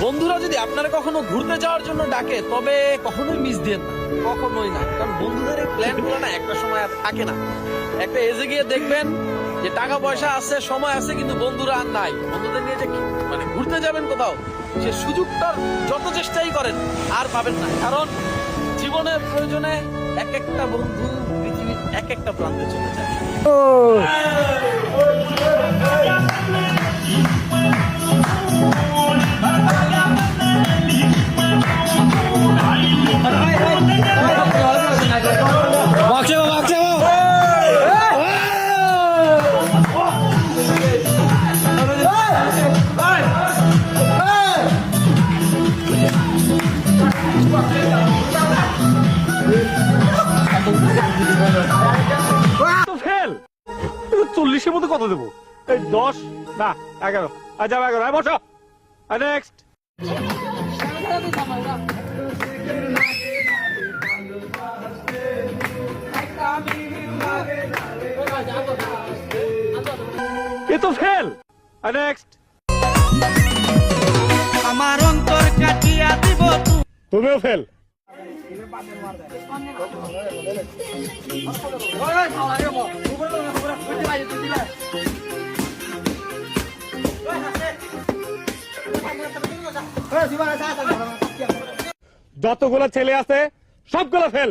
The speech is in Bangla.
বন্ধুরা যদি আপনারা কখনো ঘুরতে যাওয়ার জন্য ডাকে তবে কখনোই মিস দেন না, কখনোই না। কারণ বন্ধুদের এই প্ল্যান গুলো না একটা সময় আর থাকে না। একটা এজে গিয়ে দেখবেন যে টাকা পয়সা আছে, সময় আছে, কিন্তু বন্ধুরা আর নাই। বন্ধুদের নিয়ে যে মানে ঘুরতে যাবেন কোথাও, সে সুযোগটার যত চেষ্টাই করেন আর পাবেন না। কারণ জীবনের প্রয়োজনে এক একটা বন্ধু পৃথিবীর এক একটা প্রান্তে চলে যায়। ফেল 40-এর মধ্যে কত দেবো? এই 10 না 11। আচ্ছা 11 বসো। নেক্সট এ তো ফেল। নেক্সট আমার অন্তর কাটিয়া দিব তুমিও ফেল। যতগুলো ছেলে আছে সবগুলো ফেল।